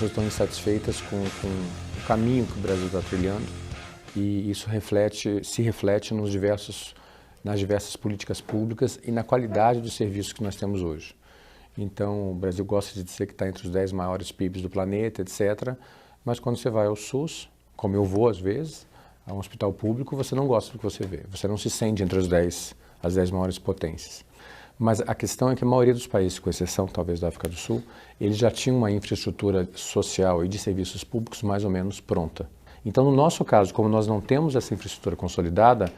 pessoas estão insatisfeitas com o caminho que o Brasil está trilhando e isso se reflete nas diversas políticas públicas e na qualidade dos serviços que nós temos hoje. Então, o Brasil gosta de dizer que está entre os 10 maiores PIBs do planeta, etc. Mas quando você vai ao SUS, como eu vou às vezes, a um hospital público, você não gosta do que você vê. Você não se sente entre as 10 maiores potências. Mas a questão é que a maioria dos países, com exceção talvez da África do Sul, eles já tinham uma infraestrutura social e de serviços públicos mais ou menos pronta. Então, no nosso caso, como nós não temos essa infraestrutura consolidada,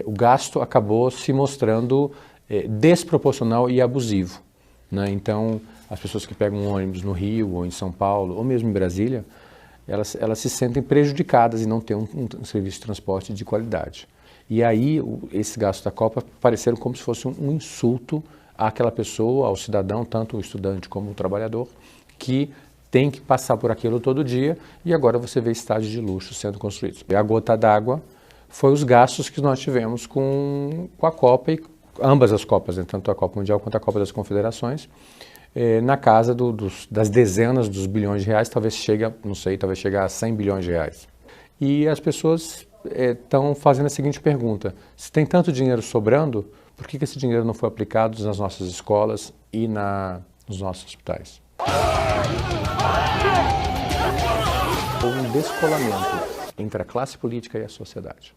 o gasto acabou se mostrando desproporcional e abusivo, né? Então, as pessoas que pegam um ônibus no Rio, ou em São Paulo, ou mesmo em Brasília, elas se sentem prejudicadas em não ter um serviço de transporte de qualidade. E aí, esse gasto da Copa pareceram como se fosse um insulto àquela pessoa, ao cidadão, tanto o estudante como o trabalhador, que tem que passar por aquilo todo dia e agora você vê estádios de luxo sendo construídos. E a gota d'água foi os gastos que nós tivemos com a Copa, e ambas as Copas, né, tanto a Copa Mundial quanto a Copa das Confederações, na casa das dezenas dos bilhões de reais, talvez chegue a 100 bilhões de reais. E as pessoas estão fazendo a seguinte pergunta: se tem tanto dinheiro sobrando, por que esse dinheiro não foi aplicado nas nossas escolas e nos nossos hospitais? Houve um descolamento entre a classe política e a sociedade.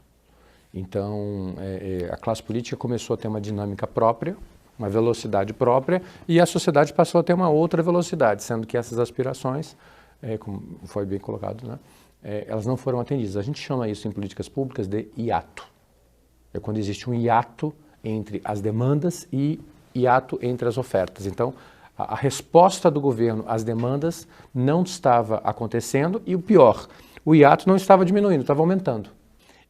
Então, a classe política começou a ter uma dinâmica própria, uma velocidade própria, e a sociedade passou a ter uma outra velocidade, sendo que essas aspirações, como foi bem colocado, né, elas não foram atendidas. A gente chama isso em políticas públicas de hiato. É quando existe um hiato entre as demandas e hiato entre as ofertas. Então, a resposta do governo às demandas não estava acontecendo e o pior, o hiato não estava diminuindo, estava aumentando.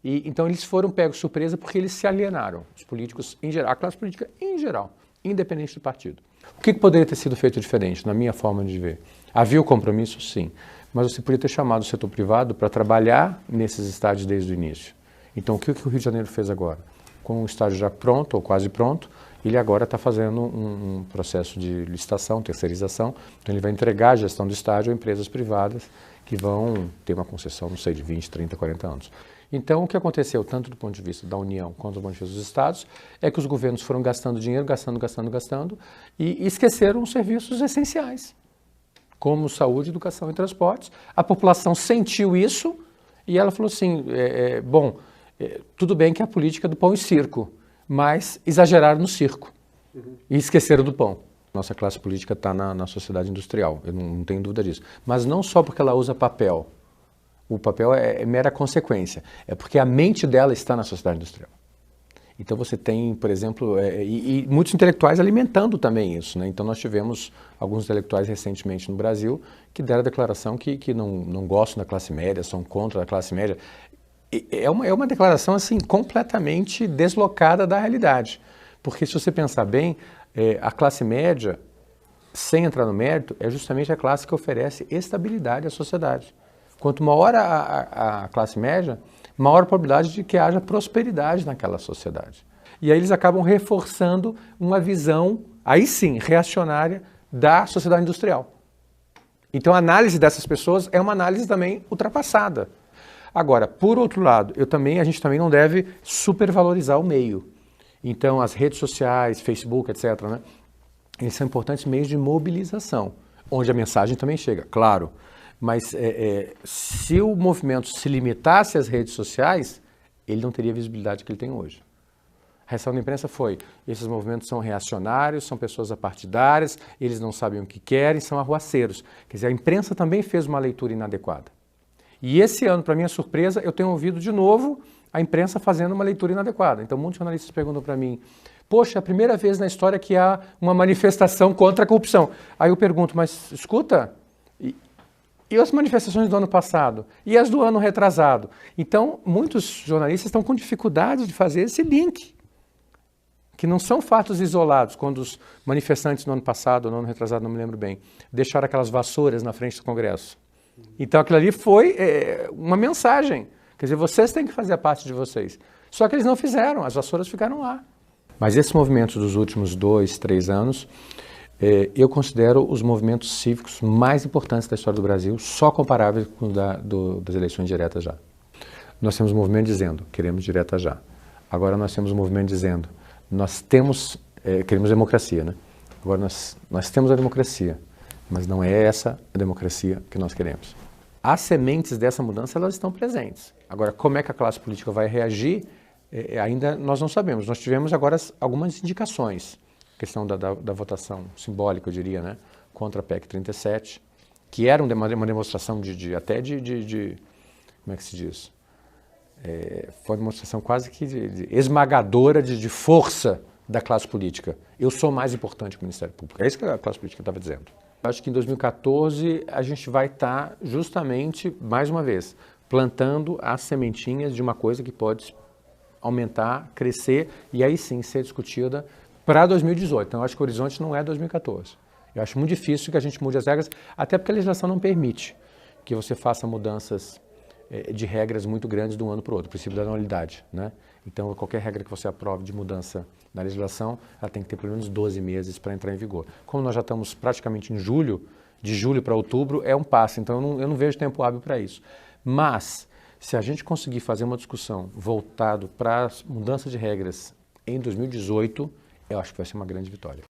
E, então eles foram pegos de surpresa porque eles se alienaram, os políticos em geral, a classe política em geral, independente do partido. O que poderia ter sido feito diferente, na minha forma de ver? Havia o compromisso, sim, mas você poderia ter chamado o setor privado para trabalhar nesses estádios desde o início. Então o que o Rio de Janeiro fez agora? Com o estádio já pronto, ou quase pronto, ele agora está fazendo um processo de licitação, terceirização, então ele vai entregar a gestão do estádio a empresas privadas que vão ter uma concessão, não sei, de 20, 30, 40 anos. Então, o que aconteceu, tanto do ponto de vista da União quanto do ponto de vista dos estados, é que os governos foram gastando dinheiro, gastando, e esqueceram os serviços essenciais, como saúde, educação e transportes. A população sentiu isso e ela falou assim, tudo bem que é a política do pão e circo, mas exageraram no circo e esqueceram do pão. Nossa classe política está na sociedade industrial, eu não tenho dúvida disso. Mas não só porque ela usa papel. O papel é mera consequência. É porque a mente dela está na sociedade industrial. Então você tem, por exemplo, e muitos intelectuais alimentando também isso, né? Então nós tivemos alguns intelectuais recentemente no Brasil que deram a declaração que não gostam da classe média, são contra a classe média. É uma declaração assim completamente deslocada da realidade. Porque se você pensar bem, a classe média, sem entrar no mérito, é justamente a classe que oferece estabilidade à sociedade. Quanto maior a classe média, maior a probabilidade de que haja prosperidade naquela sociedade. E aí eles acabam reforçando uma visão, aí sim, reacionária da sociedade industrial. Então a análise dessas pessoas é uma análise também ultrapassada. Agora, por outro lado, a gente também não deve supervalorizar o meio. Então as redes sociais, Facebook, etc., né, eles são importantes meios de mobilização, onde a mensagem também chega, claro. Mas se o movimento se limitasse às redes sociais, ele não teria a visibilidade que ele tem hoje. A reação da imprensa foi: esses movimentos são reacionários, são pessoas apartidárias, eles não sabem o que querem, são arruaceiros. Quer dizer, a imprensa também fez uma leitura inadequada. E esse ano, para minha surpresa, eu tenho ouvido de novo a imprensa fazendo uma leitura inadequada. Então, muitos jornalistas perguntam para mim: poxa, é a primeira vez na história que há uma manifestação contra a corrupção. Aí eu pergunto, mas escuta, e as manifestações do ano passado? E as do ano retrasado? Então, muitos jornalistas estão com dificuldade de fazer esse link, que não são fatos isolados, quando os manifestantes no ano passado, ou no ano retrasado, não me lembro bem, deixaram aquelas vassouras na frente do Congresso. Então, aquilo ali foi uma mensagem. Quer dizer, vocês têm que fazer a parte de vocês. Só que eles não fizeram, as vassouras ficaram lá. Mas esses movimentos dos últimos 2, 3 anos, Eu considero os movimentos cívicos mais importantes da história do Brasil, só comparáveis com o das eleições diretas já. Nós temos um movimento dizendo, queremos direta já. Agora nós temos um movimento dizendo, queremos democracia, né? Agora nós temos a democracia, mas não é essa a democracia que nós queremos. As sementes dessa mudança, elas estão presentes. Agora, como é que a classe política vai reagir, ainda nós não sabemos. Nós tivemos agora algumas indicações. A questão da votação simbólica, eu diria, né, contra a PEC 37, que era uma demonstração até de como é que se diz? Foi uma demonstração quase que esmagadora de força da classe política. Eu sou mais importante que o Ministério Público. É isso que a classe política estava dizendo. Acho que em 2014 a gente vai estar justamente, mais uma vez, plantando as sementinhas de uma coisa que pode aumentar, crescer e aí sim ser discutida para 2018. Então eu acho que o horizonte não é 2014. Eu acho muito difícil que a gente mude as regras, até porque a legislação não permite que você faça mudanças de regras muito grandes de um ano para o outro, o princípio da anualidade, né? Então, qualquer regra que você aprove de mudança na legislação, ela tem que ter pelo menos 12 meses para entrar em vigor. Como nós já estamos praticamente em julho, de julho para outubro, é um passo, então eu não vejo tempo hábil para isso. Mas, se a gente conseguir fazer uma discussão voltado para a mudança de regras em 2018, eu acho que vai ser uma grande vitória.